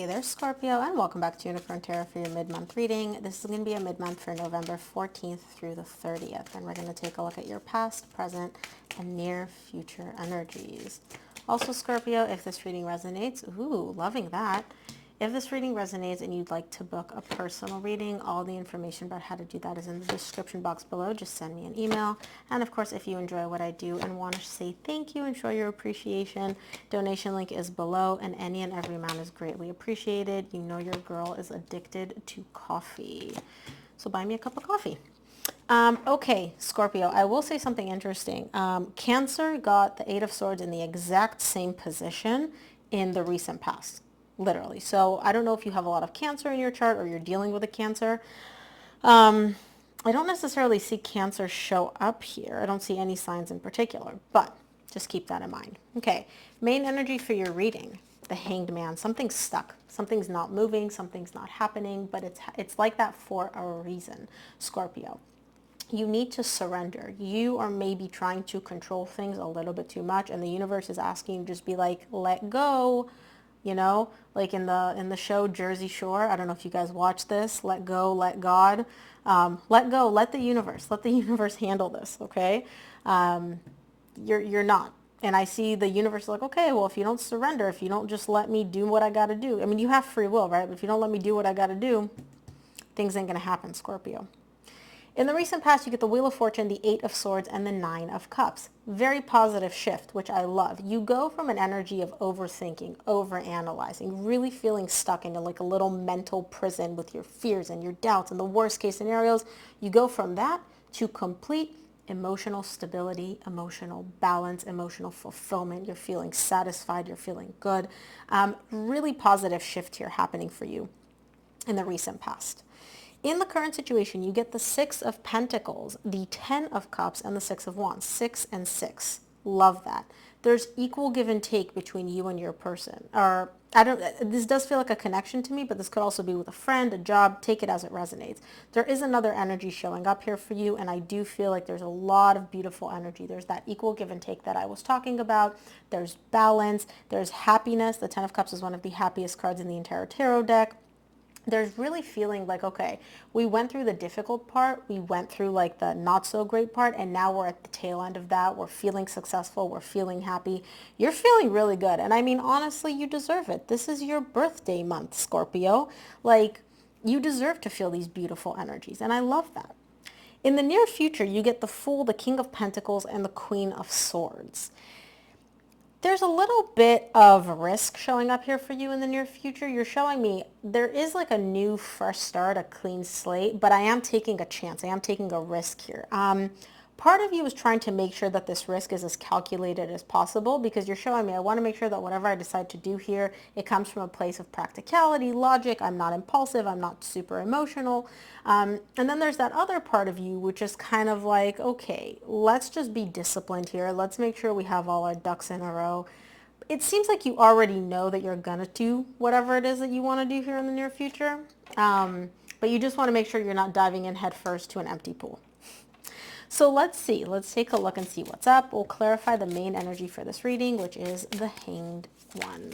Hey there, Scorpio, and welcome back to Unicorn Tarot for your mid-month reading. This is going to be a mid-month for November 14th through the 30th, and we're going to take a look at your past, present, and near future energies. Also, Scorpio, if this reading resonates, ooh, loving that. If this reading resonates and you'd like to book a personal reading, all the information about how to do that is in the description box below. Just send me an email. And of course, if you enjoy what I do and want to say thank you and show your appreciation, donation link is below, and any and every amount is greatly appreciated. You know your girl is addicted to coffee. So buy me a cup of coffee. Okay, Scorpio, I will say something interesting. Cancer got the Eight of Swords in the exact same position in the recent past. Literally. So I don't know if you have a lot of Cancer in your chart or you're dealing with a Cancer. I don't necessarily see Cancer show up here. I don't see any signs in particular, but just keep that in mind. Okay, main energy for your reading, the Hanged Man. Something's stuck. Something's not moving. Something's not happening, but it's like that for a reason, Scorpio. You need to surrender. You are maybe trying to control things a little bit too much, and the universe is asking you to just be like, let go. You know, like in the show Jersey Shore. I don't know if you guys watch this. Let go, let God. Let go, let the universe handle this, okay? You're not. And I see the universe like, okay, well, if you don't surrender, if you don't just let me do what I got to do. I mean, you have free will, right? But if you don't let me do what I got to do, things ain't going to happen, Scorpio. In the recent past, you get the Wheel of Fortune, the Eight of Swords, and the Nine of Cups. Very positive shift, which I love. You go from an energy of overthinking, overanalyzing, really feeling stuck into like a little mental prison with your fears and your doubts and the worst case scenarios. You go from that to complete emotional stability, emotional balance, emotional fulfillment. You're feeling satisfied. You're feeling good. Really positive shift here happening for you in the recent past. In the current situation, you get the Six of Pentacles, the Ten of Cups, and the Six of Wands. 6 and 6. Love that. There's equal give and take between you and your person. Or this does feel like a connection to me, but this could also be with a friend, a job. Take it as it resonates. There is another energy showing up here for you, and I do feel like there's a lot of beautiful energy. There's that equal give and take that I was talking about. There's balance. There's happiness. The Ten of Cups is one of the happiest cards in the entire tarot deck. There's really feeling like, okay, we went through the difficult part, we went through like the not so great part, and now we're at the tail end of that. We're feeling successful, we're feeling happy. You're feeling really good. And I mean, honestly, you deserve it. This is your birthday month, Scorpio. Like, you deserve to feel these beautiful energies, and I love that. In the near future, you get the Fool, the King of Pentacles, and the Queen of Swords. There's a little bit of risk showing up here for you in the near future. You're showing me there is like a new fresh start, a clean slate, but I am taking a chance. I am taking a risk here. Part of you is trying to make sure that this risk is as calculated as possible, because you're showing me I want to make sure that whatever I decide to do here, it comes from a place of practicality, logic. I'm not impulsive. I'm not super emotional. And then there's that other part of you, which is kind of like, okay, let's just be disciplined here. Let's make sure we have all our ducks in a row. It seems like you already know that you're going to do whatever it is that you want to do here in the near future. But you just want to make sure you're not diving in head first to an empty pool. So let's see. Let's take a look and see what's up. We'll clarify the main energy for this reading, which is the Hanged One.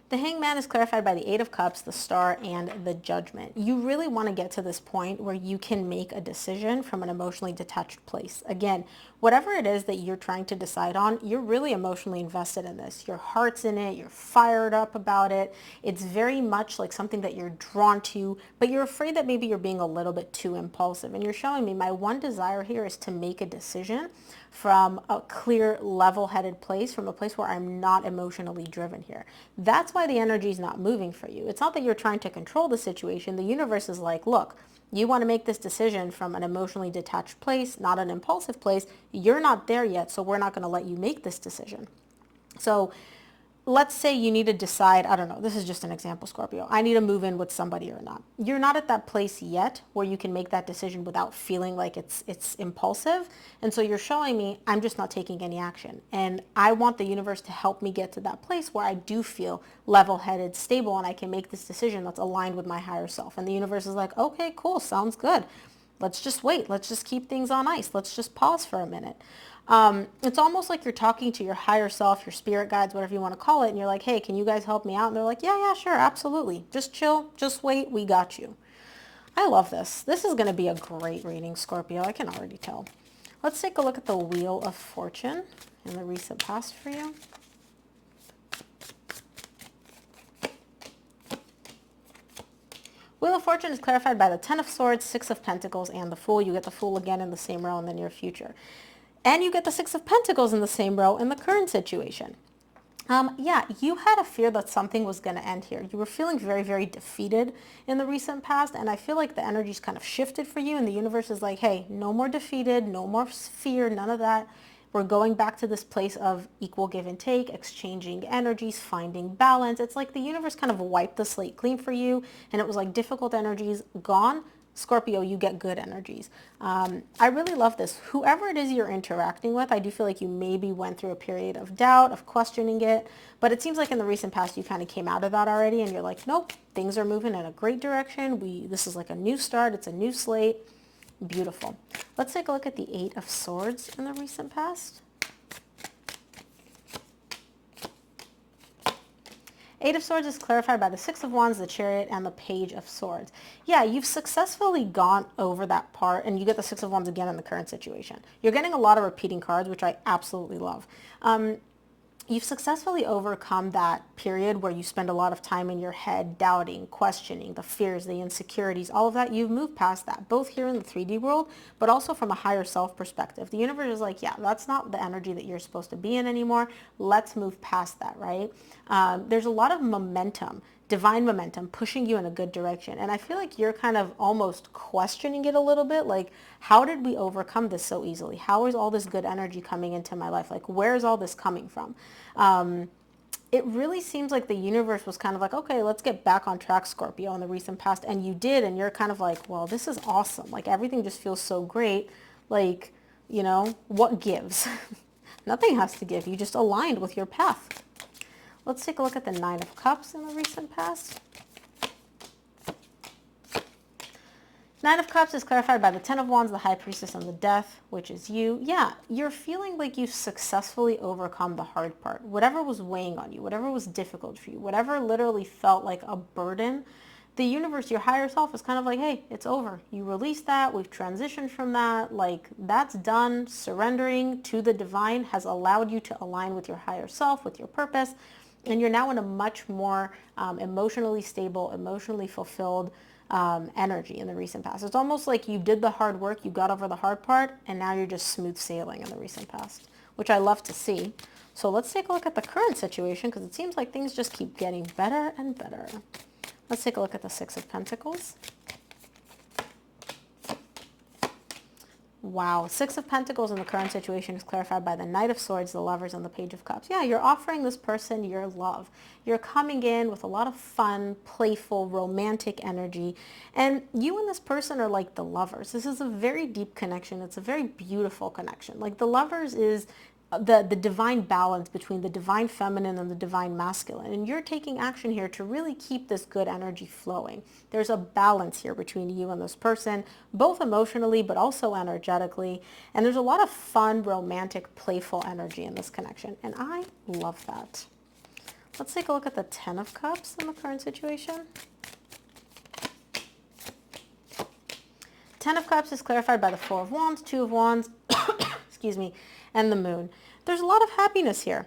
The Hanged Man is clarified by the Eight of Cups, the Star, and the Judgment. You really want to get to this point where you can make a decision from an emotionally detached place. Again, whatever it is that you're trying to decide on, you're really emotionally invested in this. Your heart's in it. You're fired up about it. It's very much like something that you're drawn to, but you're afraid that maybe you're being a little bit too impulsive. And you're showing me my one desire here is to make a decision from a clear, level-headed place, from a place where I'm not emotionally driven here. That's why the energy is not moving for you. It's not that you're trying to control the situation. The universe is like, look, you want to make this decision from an emotionally detached place, not an impulsive place. You're not there yet, so we're not going to let you make this decision. So let's say you need to decide, I don't know, this is just an example, Scorpio. I need to move in with somebody or not. You're not at that place yet where you can make that decision without feeling like it's impulsive. And so you're showing me I'm just not taking any action. And I want the universe to help me get to that place where I do feel level-headed, stable, and I can make this decision that's aligned with my higher self. And the universe is like, okay, cool, sounds good. let's just wait. Let's just keep things on ice. Let's just pause for a minute. It's almost like you're talking to your higher self, your spirit guides, whatever you want to call it. And you're like, hey, can you guys help me out? And they're like, yeah, sure. Absolutely. Just chill. Just wait. We got you. I love this. This is going to be a great reading, Scorpio. I can already tell. Let's take a look at the Wheel of Fortune in the recent past for you. Wheel of Fortune is clarified by the Ten of Swords, Six of Pentacles, and the Fool. You get the Fool again in the same row in the near future. And you get the Six of Pentacles in the same row in the current situation. Yeah, you had a fear that something was going to end here. You were feeling very, very defeated in the recent past, and I feel like the energy's kind of shifted for you, and the universe is like, hey, no more defeated, no more fear, none of that. We're going back to this place of equal give and take, exchanging energies, finding balance. It's like the universe kind of wiped the slate clean for you, and it was like difficult energies gone. Scorpio, you get good energies. I really love this. Whoever it is you're interacting with, I do feel like you maybe went through a period of doubt, of questioning it, but it seems like in the recent past you kind of came out of that already, and you're like, nope, things are moving in a great direction. This is like a new start. It's a new slate. Beautiful. Let's take a look at the Eight of Swords in the recent past. Eight of Swords is clarified by the Six of Wands, the Chariot, and the Page of Swords. Yeah, you've successfully gone over that part, and you get the Six of Wands again in the current situation. You're getting a lot of repeating cards, which I absolutely love. You've successfully overcome that period where you spend a lot of time in your head doubting, questioning, the fears, the insecurities, all of that. You've moved past that, both here in the 3D world, but also from a higher self perspective. The universe is like, yeah, that's not the energy that you're supposed to be in anymore. Let's move past that, right? There's a lot of momentum, divine momentum, pushing you in a good direction. And I feel like you're kind of almost questioning it a little bit. Like, how did we overcome this so easily? How is all this good energy coming into my life? Like, where is all this coming from? It really seems like the universe was kind of like, okay, let's get back on track, Scorpio, in the recent past. And you did. And you're kind of like, well, this is awesome. Like, everything just feels so great. Like, you know, what gives? Nothing has to give. You just aligned with your path. Let's take a look at the Nine of Cups in the recent past. Nine of Cups is clarified by the Ten of Wands, the High Priestess, and the Death, which is you. Yeah, you're feeling like you've successfully overcome the hard part. Whatever was weighing on you, whatever was difficult for you, whatever literally felt like a burden, the universe, your higher self is kind of like, hey, it's over. You released that. We've transitioned from that. Like, that's done. Surrendering to the divine has allowed you to align with your higher self, with your purpose. And you're now in a much more emotionally stable, emotionally fulfilled energy in the recent past. It's almost like you did the hard work, you got over the hard part, and now you're just smooth sailing in the recent past, which I love to see. So let's take a look at the current situation, because it seems like things just keep getting better and better. Let's take a look at the Six of Pentacles. Wow, Six of Pentacles in the current situation is clarified by the Knight of Swords, the Lovers, and the Page of Cups. Yeah, you're offering this person your love. You're coming in with a lot of fun, playful, romantic energy. And you and this person are like the lovers. This is a very deep connection. It's a very beautiful connection. Like, the lovers is the divine balance between the divine feminine and the divine masculine. And you're taking action here to really keep this good energy flowing. There's a balance here between you and this person, both emotionally but also energetically. And there's a lot of fun, romantic, playful energy in this connection. And I love that. Let's take a look at the Ten of Cups in the current situation. Ten of Cups is clarified by the Four of Wands, Two of Wands, excuse me, and the Moon. There's a lot of happiness here.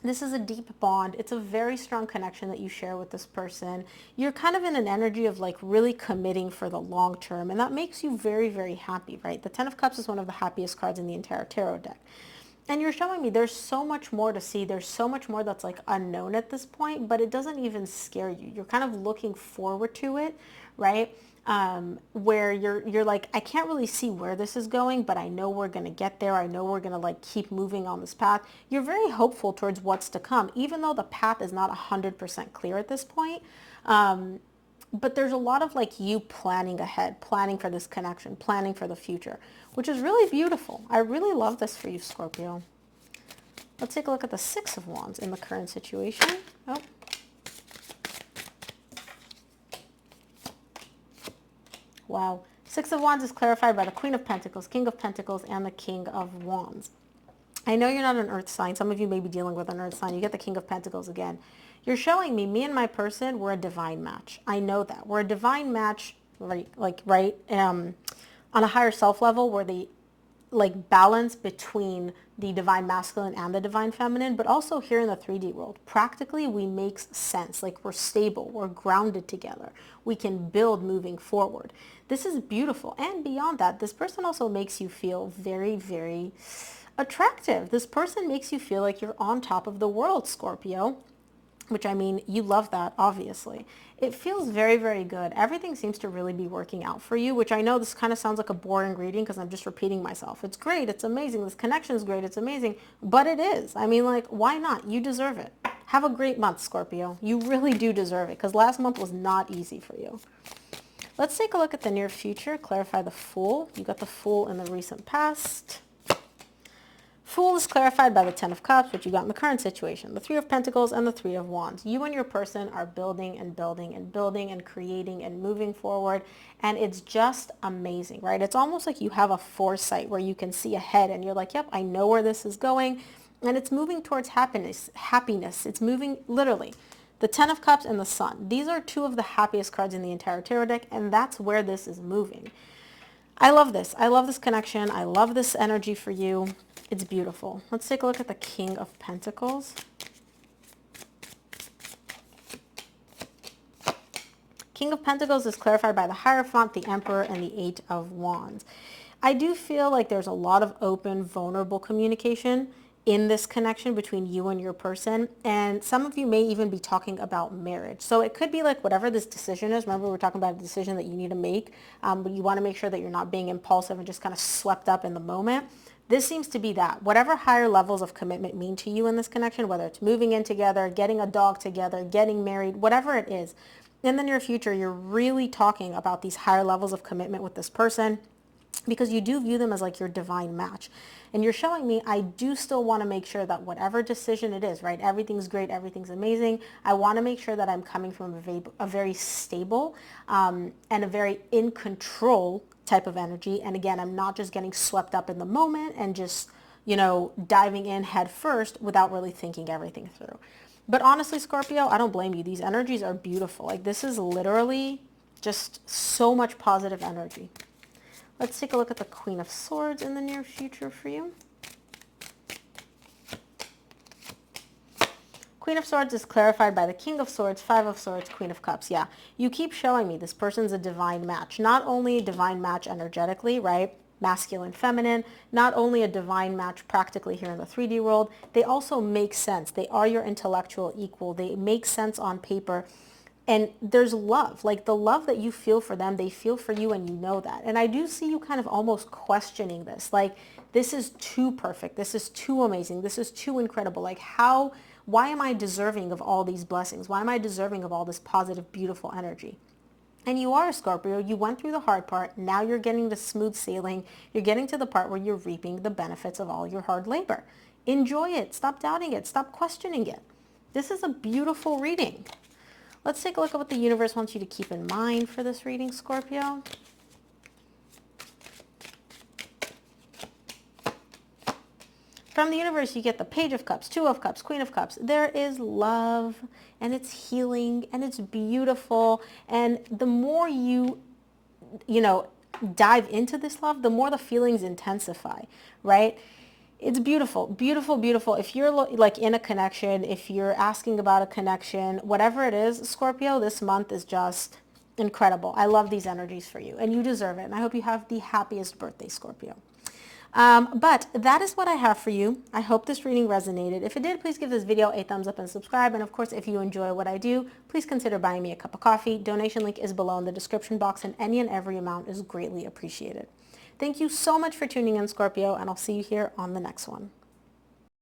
This is a deep bond. It's a very strong connection that you share with this person. You're kind of in an energy of like really committing for the long term, and that makes you very, very happy, right? The Ten of Cups is one of the happiest cards in the entire tarot deck. And you're showing me there's so much more to see. There's so much more that's like unknown at this point, but it doesn't even scare you. You're kind of looking forward to it, right? Where you're like, I can't really see where this is going, but I know we're going to get there. I know we're going to like keep moving on this path. You're very hopeful towards what's to come, even though the path is not 100% clear at this point. But there's a lot of like you planning ahead, planning for this connection, planning for the future, which is really beautiful. I really love this for you, Scorpio. Let's take a look at the Six of Wands in the current situation. Oh. Wow. Six of Wands is clarified by the Queen of Pentacles, King of Pentacles, and the King of Wands. I know you're not an earth sign. Some of you may be dealing with an earth sign. You get the King of Pentacles again. You're showing me and my person, we're a divine match. I know that. We're a divine match, right? On a higher self level, where the balance between the divine masculine and the divine feminine, but also here in the 3D world. Practically, we make sense. Like, we're stable, we're grounded together. We can build moving forward. This is beautiful. And beyond that, this person also makes you feel very, very attractive. This person makes you feel like you're on top of the world, Scorpio. Which, I mean, you love that, obviously. It feels very, very good. Everything seems to really be working out for you, which I know this kind of sounds like a boring reading because I'm just repeating myself. It's great. It's amazing. This connection is great. It's amazing. But it is. I mean, like, why not? You deserve it. Have a great month, Scorpio. You really do deserve it because last month was not easy for you. Let's take a look at the near future. Clarify the Fool. You got the Fool in the recent past. Fool is clarified by the Ten of Cups, which you got in the current situation, the Three of Pentacles and the Three of Wands. You and your person are building and building and building and creating and moving forward, and it's just amazing, right? It's almost like you have a foresight where you can see ahead and you're like, yep, I know where this is going, and it's moving towards happiness. It's moving literally. The Ten of Cups and the Sun. These are two of the happiest cards in the entire tarot deck, and that's where this is moving. I love this. I love this connection. I love this energy for you. It's beautiful. Let's take a look at the King of Pentacles. King of Pentacles is clarified by the Hierophant, the Emperor, and the Eight of Wands. I do feel like there's a lot of open, vulnerable communication in this connection between you and your person, and some of you may even be talking about marriage. So it could be like whatever this decision is. Remember, we're talking about a decision that you need to make, but you want to make sure that you're not being impulsive and just kind of swept up in the moment. This seems to be that. Whatever higher levels of commitment mean to you in this connection, whether it's moving in together, getting a dog together, getting married, whatever it is, in the near future, you're really talking about these higher levels of commitment with this person, because you do view them as like your divine match. And you're showing me, I do still want to make sure that whatever decision it is, right, everything's great, everything's amazing. I want to make sure that I'm coming from a very stable and a very in control type of energy. And again, I'm not just getting swept up in the moment and just, diving in head first without really thinking everything through. But honestly, Scorpio, I don't blame you. These energies are beautiful. Like, this is literally just so much positive energy. Let's take a look at the Queen of Swords in the near future for you. Queen of Swords is clarified by the King of Swords, Five of Swords, Queen of Cups. Yeah, you keep showing me this person's a divine match. Not only a divine match energetically, right? Masculine, feminine, not only a divine match practically here in the 3D world, they also make sense. They are your intellectual equal. They make sense on paper. And there's love, like the love that you feel for them, they feel for you, and you know that. And I do see you kind of almost questioning this, like, this is too perfect, this is too amazing, this is too incredible. Like, why am I deserving of all these blessings? Why am I deserving of all this positive, beautiful energy? And you are a Scorpio. You went through the hard part. Now you're getting to smooth sailing. You're getting to the part where you're reaping the benefits of all your hard labor. Enjoy it. Stop doubting it. Stop questioning it. This is a beautiful reading. Let's take a look at what the universe wants you to keep in mind for this reading, Scorpio. From the universe, you get the Page of Cups, Two of Cups, Queen of Cups. There is love, and it's healing, and it's beautiful. And the more you dive into this love, the more the feelings intensify, right? It's beautiful, beautiful, beautiful. If you're like in a connection, if you're asking about a connection, whatever it is, Scorpio, this month is just incredible. I love these energies for you, and you deserve it. And I hope you have the happiest birthday, Scorpio. But that is what I have for you. I hope this reading resonated. If it did, please give this video a thumbs up and subscribe. And of course, if you enjoy what I do, please consider buying me a cup of coffee. Donation link is below in the description box, and any and every amount is greatly appreciated. Thank you so much for tuning in, Scorpio, and I'll see you here on the next one.